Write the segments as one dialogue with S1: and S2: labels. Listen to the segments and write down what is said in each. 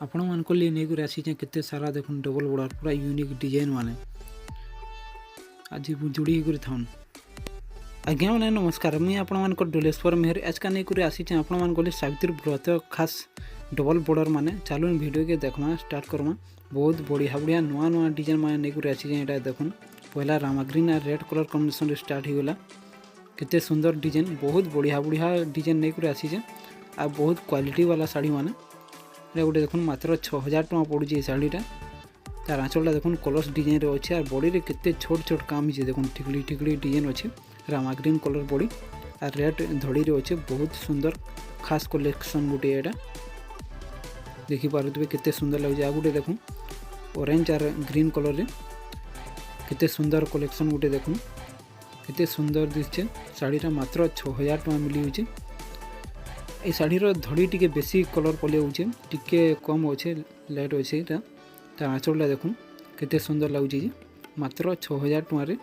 S1: आपण मान लिए नहीं आसी केते सारा देखुन डबल बॉर्डर पूरा यूनिक डिजाइन माने आज जोड़ी होकर थाउन आज्ञा मैंने नमस्कार मुझे आपण डोलेश्वर मेहर आज का नहीं आसी आपण मान सावित्री व्रत खास डबल बॉर्डर माने चलो वीडियो के देखमा स्टार्ट करमा बहुत बढ़िया बढ़िया नुआ नुआ डिजाइन माने नहीं आसी ये देखुन पहला रामा ग्रीन और रेड कलर कॉम्बिनेशन स्टार्ट हो गला केते सुंदर डिजाइन बहुत बढ़िया बढ़िया डिजाइन नहीं आसी आ बहुत क्वालिटी वाला साड़ी माने गोटे देखुन मात्र 6000 टଙ୍କା पड़ुଛି ये शाड़ीटा तार आँचलटा देखुन कलर्स डिजाइन अच्छे और बॉडी रे केते छोट छोट काम है देखुन टिकली टिकली डिजाइन अच्छे रामा ग्रीन कलर बॉडी और रेड धड़ी रे अच्छे बहुत सुंदर खास कलेक्शन गोटे यहाँ देखी पारे केते सुंदर लगे आ गोटे देखुन ऑरेंज और ग्रीन कलर रे केते सुंदर कलेक्शन गोटे देखुन केते सुंदर दिशे शाड़ीटा मात्र 6000 टଙ୍କା मिली ये शाढ़ीर धड़ी टी बेसी कलर पलिया टिके कम अच्छे लाइट अच्छे तार आँचलटा देखुन केते सुंदर लगुच मात्र 6000 टଙ୍କା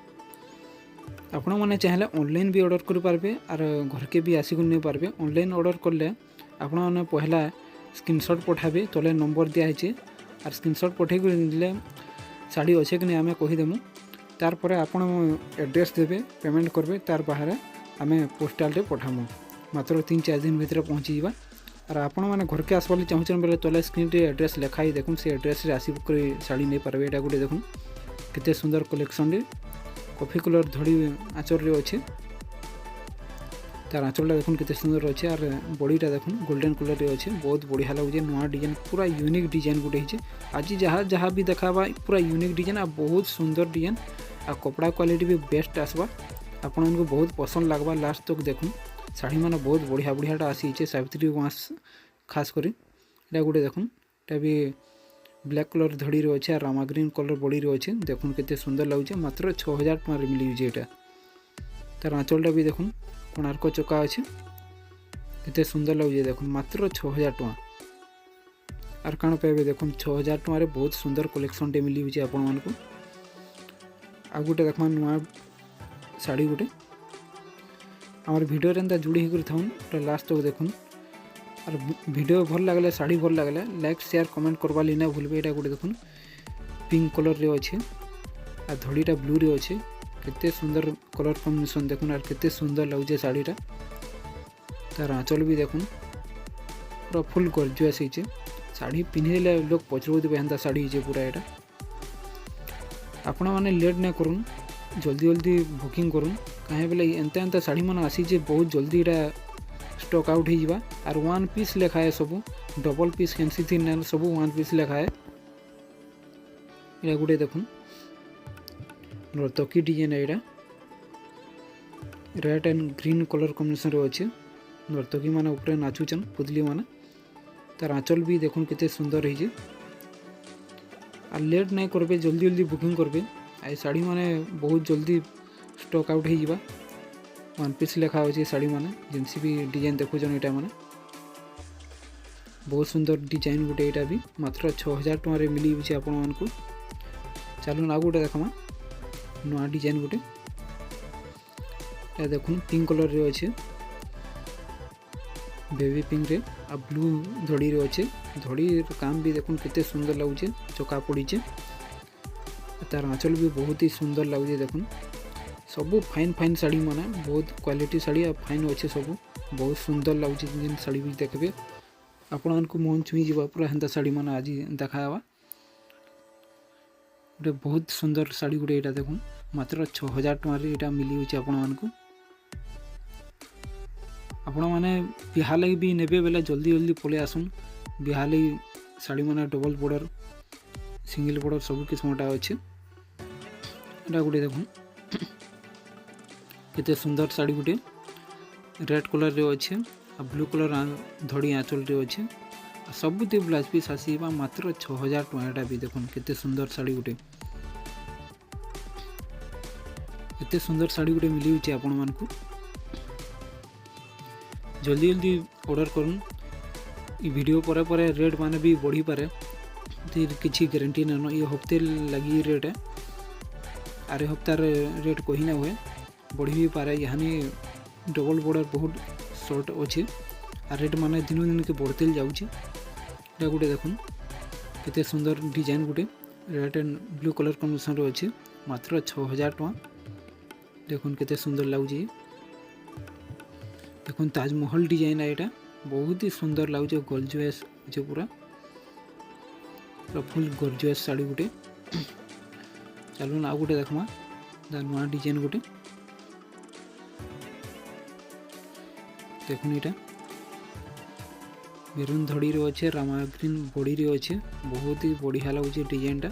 S1: आपण मैंने चाहिए ऑनलाइन भी ऑर्डर करेंगे और घर के भी आसिक नहीं पारे ऑनलाइन ऑर्डर कले आपण मैंने पहला स्क्रीनशॉट पठाबे तले नंबर दिखाई और स्क्रीनशॉट पठे ले शाड़ी अच्छे कि नहीं आम कहीदेमु तार आपण एड्रेस देवे पेमेंट करेंगे तार बाहर आम पोस्टाल पठामु मात्र 3-4 दिन भीतर पहुँची जावा और आपण मैंने घर के आसबार चाहून बेले तले स्क्रीन रे एड्रेस लिखाई देखुन से एड्रेस रे आसिक शाड़ी नहीं पारे यहाँ गोटे देखुन केते सुंदर कलेक्शन रे कॉफी कलर धड़ी आँचल रे अच्छे तार आँचलटा देखुन केते सुंदर अच्छे और बॉडीटा देखुन गोल्डन कलर रे अच्छे बहुत बढ़िया लगे नुआ डिजाइन पूरा यूनिक डिजाइन गोटे है आज जहाँ जहाँ भी देखा पूरा यूनिक डिजाइन आ बहुत सुंदर डिजाइन आ कपड़ा क्वालिटी भी बेस्ट आसवा आपण को बहुत पसंद लगवा लास्ट तक देखुन शाड़ी मैंने बहुत बढ़िया बढ़िया आसी सावित्री वास खास करी गोटे देखुन यहाँ भी ब्लैक कलर धड़ी रे अच्छे रामा ग्रीन कलर बॉडी रे अच्छे देखुन केते सुंदर लगे मात्र 6000 टଙ୍କା मिली यहाँ तार आँचलटा भी देखुन कोणार्क चका अच्छे केते सुंदर लगे देखुन मात्र 6000 टଙ୍କା आर काण पाइबे देखुन 6000 टଙ୍କା बहुत सुंदर कलेक्शन टे मिली आपण मानकु आ गोटे देखमा नुआ शाड़ी गोटे आमर वीडियो एंता जुड़ी होकर था लास्ट तक देखुन और वीडियो भल लगले शाड़ी भल लगले लाइक शेयर कमेंट करवा ना भूलबे यहाँ गोटे देखुन पिंक कलर रे अच्छे आ धड़ीटा ब्लू रे अच्छे केते सुंदर कलर कॉम्बिनेशन देखुन और केते सुंदर लगे शाड़ीटा तार आँचल भी देखुन पूरा फुल गरजुआस होचे शाड़ी पिंधे लोग पचरुवे हेन्ता शाड़ी है पूरा यहाँ आपण मैंने लेट नहीं करूँ जल्दी जल्दी बुकिंग करूँ कहीं बोले एंता एंता शाड़ी मन आसी बहुत जल्दी यहाँ स्टॉक आउट हो और 1 पीस लेखा है सब डबल पीस कैंसी थी ना सब 1 पीस लेखा है ये गोटे देखुन नर्तकी डिजाइन है यहाँ red and green colour combination रे अच्छे नर्तकी माने ऊपर नाचुचन पुतली माने तार आँचल भी देखुन केते सुंदर है और लेट नहीं करबे जल्दी जल्दी बुकिंग करबे आई शाड़ी माने बहुत जल्दी स्टॉक आउट हो 1 पीस लेखा अच्छे शाड़ी माने जिनसी भी डिजाइन देखुन यहाँ माने बहुत सुंदर डिजाइन गोटे यहाँ भी मात्र 6000 टଙ୍କା मिली आपण मानकु चलो ना गोटे देखमा नुआ डिजाइन गोटे या देखुन पिंक कलर रे अच्छे बेबी पिंक रे आ ब्लू धड़ी रे अच्छे धड़ी काम भी देखुन केते सुंदर लगे चका पड़ी तार आँचल भी बहुत ही सुंदर लगे देखुन सब फाइन फाइन शाड़ी माने बहुत क्वालिटी शाड़ी आ फाइन अच्छे सब बहुत सुंदर लगे जिन शाड़ी भी देखबे आपण मानकु मन छुई जीवा पूरा हेन्ता शाड़ी माने आज देखावा गोटे बहुत सुंदर शाड़ी गोटे यहाँ देखुन मात्र 6000 टଙ୍କା यहाँ मिली आपण मानकु आपण माने बिहा लगी भी नेबे बेले जल्दी जल्दी पले आसुन बिहा लगी शाड़ी माने डबल बॉर्डर सिंगल बॉर्डर सब किस्मटा अच्छे यहाँ गोटे देखुन केते सुंदर शाड़ी गोटे रेड कलर रे अच्छे आ ब्लू कलर धड़ी आँचल रे अच्छे सबुति ब्लाउज पीस आसवा मात्र 6000 टଙ୍କା यहाँ भी देखुन केते सुंदर शाड़ी गोटे केते सुंदर शाड़ी गोटे मिली आपण मानकु जल्दी जल्दी ऑर्डर करूँ वीडियो पर रेट माने भी बढ़ी पारे किसी गारंटी ना ये हफ्ते लगी रेट है आरे हफ्तार रेट कही ना हुए बढ़ी भी पारे यहाँ डबल बॉर्डर बहुत शॉर्ट अच्छे आ रेट माने दिन दिन के बढ़ते जाऊँगी गोटे देखुन केते सुंदर design Gute red and blue colour combination रे अछि मात्र 6000 टका। देखुन केते सुंदर लागुची। देखुन ताजमहल डिजाइन है एटा बहुत ही सुंदर लागुचे गॉर्जियस जे पूरा फुल गॉर्जियस साड़ी गुटे। चलून आ गुटे देखमा नुआ डिजाइन गुटे देखुन एटा मेरून धड़ी रे अच्छे रामा ग्रीन बॉडी रे अच्छे बहुत ही बढ़िया लगुचे डिजाइन टा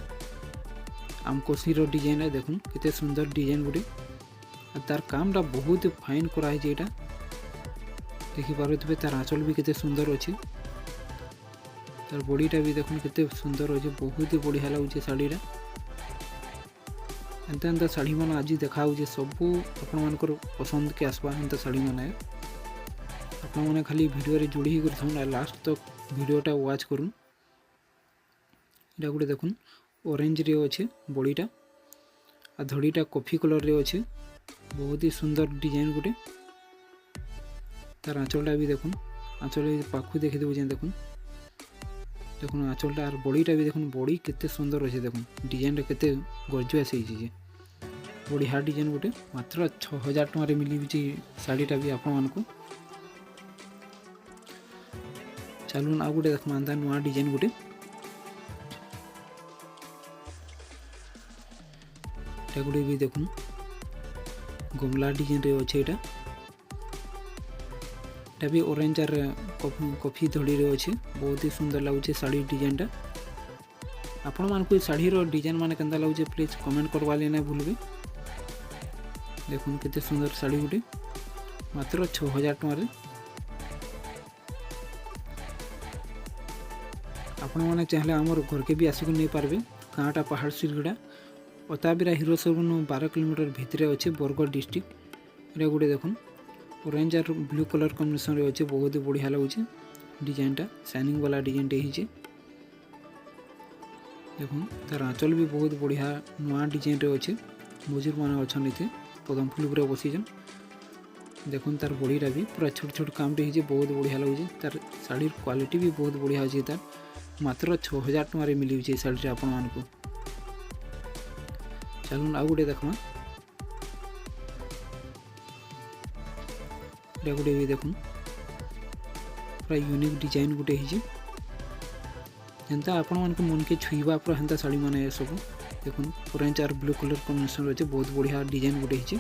S1: आमकोसी रो डिजाइन है। देखुन केते सुंदर डिजाइन गुटे तार काम टा बहुत फाइन करा है जेटा देखि पारुथबे तार आंचल भी केते सुंदर अच्छे तार बॉडीटा भी देखुन केते सुंदर अच्छे बहुत ही बढ़िया लगुचे साड़ीटा। एंता एंता साड़ी मान आज देखा सबू आपण मानकर पसंद के आसपा एंता साड़ी मान आपण मैंने खाली वीडियो रे जोड़ी ही कर लास्ट तक वीडियोटा वाच करूँ। गोटे देखुन ऑरेंज रे अच्छे बॉडीटा आ धड़ीटा कॉफी कलर रे अच्छे बहुत ही सुंदर डिजाइन गुटे तार आंचलटा भी देखुन आंचल पाखु देखी देव देखुन देखुन आंचलटा और बॉडीटा भी देखुन बॉडी केते सुंदर अच्छे देखुन डिजाइन केते गॉर्जियस है बढ़िया डिजाइन गुटे मात्र 6000 टका मिली साड़ीटा भी आपण मानकु। चलून आ गुटे देखमा नुआ डिजाइन गुटे गुटे भी देखुन गमला डिजाइन रे अच्छे एटा भी ऑरेंज और कॉफी धड़ी रे अच्छे बहुत ही सुंदर लगुचे साड़ी डिजाइनटा। आपण मानकु साड़ी रो डिजाइन माने केंदा लगुचे प्लीज कमेंट करवा लेना भूलबे। देखुन केते सुंदर साड़ी गुटे मात्र 6000 टका रे आपण माने चाहले हमर घर के भी आसिक नहीं पारबे। गाँटा पहाड़ सिरगड़ा अताबिरा हिरो शोरूम 12 किलोमीटर भितर अच्छे बरगढ़ डिस्ट्रिक्ट ये गोटे देखुन ऑरेंज और ब्लू कलर कॉम्बिनेशन रे अच्छे बहुत ही बढ़िया लगुचे डिजाइनटा शाइनिंग वाला डिजाइन टे हिचे। देखुन तार आंचल भी बहुत बढ़िया नुआ डिजाइन रे अच्छे मजूर मान अच्छा पदम फूल पूरा बसीजन। देखुन तार बॉडीटा भी पूरा छोट छोट काम टे हिचे बहुत बढ़िया लगुचे तार साड़ी क्वालिटी भी बहुत बढ़िया अच्छे तार मात्र 6000 टका मिली साड़ी आपण मानकु। चलून आ गुटे देखमा गुटे भी देखुन पूरा यूनिक डिजाइन गुटे हिचे जेनता आपण मानकु मन के छुईबा पूरा हेंता साड़ी माने सब देखुन ऑरेंज और ब्लू कलर कॉम्बिनेशन अच्छे बहुत बढ़िया डिजाइन गुटे हिचे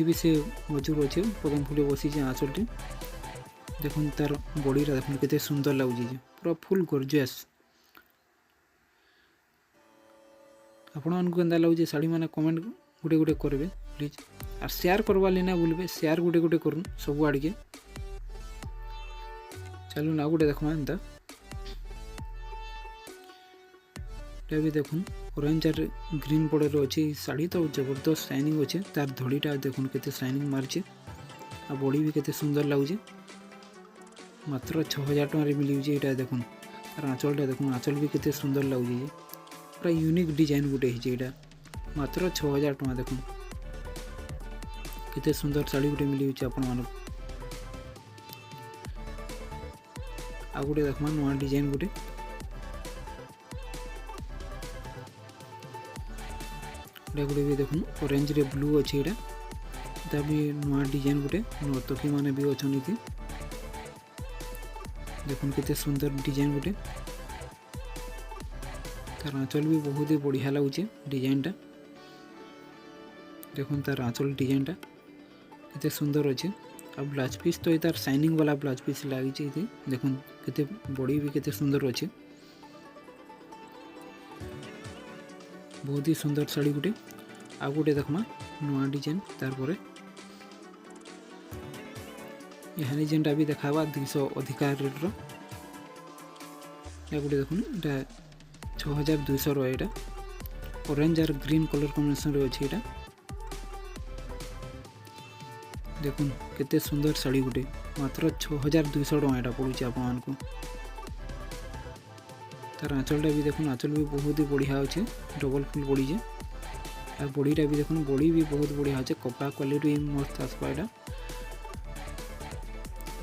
S1: भी से मजूर अच्छे पदम फूले बसी आंचलटे देखुन तार बॉडीटा देखुन केते सुंदर लगुचे पूरा फुल गॉर्जियस। आपण मानकु केंदा लगुचे साड़ी माने कमेंट गुटे गुटे करबे प्लीज और शेयर करवा लेना भूलबे शेयर गुटे गुटे करूँ सब आड़ के। चलून आ गुटे देखमा एंता भी देखुन ऑरेंज और ग्रीन बॉर्डर अच्छे साड़ी तो जबरदस्त शाइनिंग अच्छे तार धड़ीटा देखुन केते शाइनिंग मारचे आ बॉडी भी केते सुंदर लगुचे मात्र 6000 टका मिली ये देखुन तार आंचलटा देखुन आंचल भी केते सुंदर लगुचे पूरा यूनिक डिजाइन गुटे हिचे मात्र 6000 टका देखुन केते सुंदर साड़ी गुटे मिली आपण मानक। आ गुटे देखमा नुआ डिजाइन गुटे गुटे भी देखुन ऑरेंज रे ब्लू अच्छे एटा भी नुआ डिजाइन गुटे नर्तकी माने भी अच्छा देखुन केते सुंदर डिजाइन गुटे तार आंचल भी बहुत ही बढ़िया लगुचे डिजाइनटा देखुन तार आंचल डिजाइनटा केते सुंदर अच्छे अब ब्लाउज पीस तो तार शाइनिंग वाला ब्लाउज पीस लगी देखुन केते बॉडी भी केते सुंदर अच्छे बहुत ही सुंदर साड़ी गुटे आ गुटे देखमा नुआ डिजाइन तार परे यहाँ डिजाइनटा भी देखावा 200 अधिका रेट रो गुटे देखुन एटा 6200 रो एटा ऑरेंज और ग्रीन कलर कॉम्बिनेशन रे अछि एटा देखुन केते सुंदर साड़ी गुटे मात्र 6200 टका एटा पड़ुछि आपण मानकु। तार आंचलटा भी देखुन आंचल भी बहुत ही बढ़िया अच्छे डबल फुल बॉडी जे और बॉडीटा भी देखुन बॉडी भी बहुत बढ़िया अच्छे कपड़ा क्वालिटी भी मस्त आसपा एटा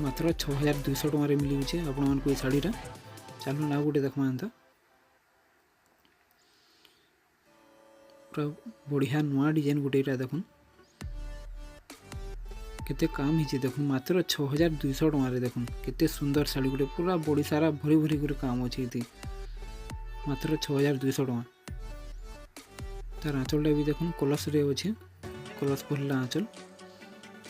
S1: मात्र 6200 टका मिली आपण मानकु ए साड़ीटा चलो ना गोटे देखमा एंता पूरा बढ़िया नुआ डिजाइन गोटे देखुन केते काम ही देखुन मात्र 6200 टंका देखुन केते सुंदर साड़ी गोटे पूरा बड़ी सारा भरी भरी गोटे काम अच्छे ये मात्र 6200 टंका। तार आँचलटा भी देखुन कलश रे अच्छे कलश भरला आँचल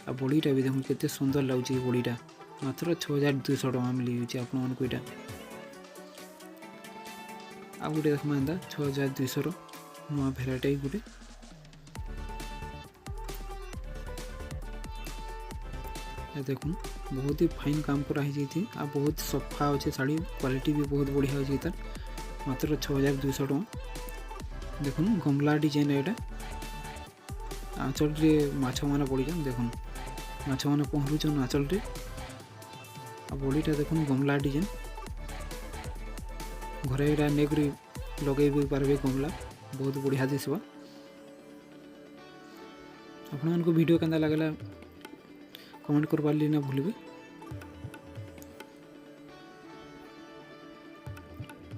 S1: आ बड़ीटा भी देखुन केते सुंदर लगुच बड़ीटा मात्र 6200 टंका मिल जाऊँ आपण मानक यहाँ आ गोटे देखमा एंता 6200 नुआ भेराइटी गोटे देखुन बहुत ही फाइन काम कराई आ बहुत सफा अच्छे शाड़ी क्वालिटी भी बहुत बढ़िया अच्छे तार मात्र 6200 टंका। देखुन गमला डिजाइन यहाँ आँचल रे माछ मैंने पड़ीछन देखुन माछ मैंने पहरुचन आँचल रे आ बड़ीटा देखुन गमला डिजाइन घरे यहाँ नेकरी लगे भी पारे गमला बहुत बढ़िया दिसवा। आपण वीडियो केंता लगला कमेंट करवार ना भूलिए।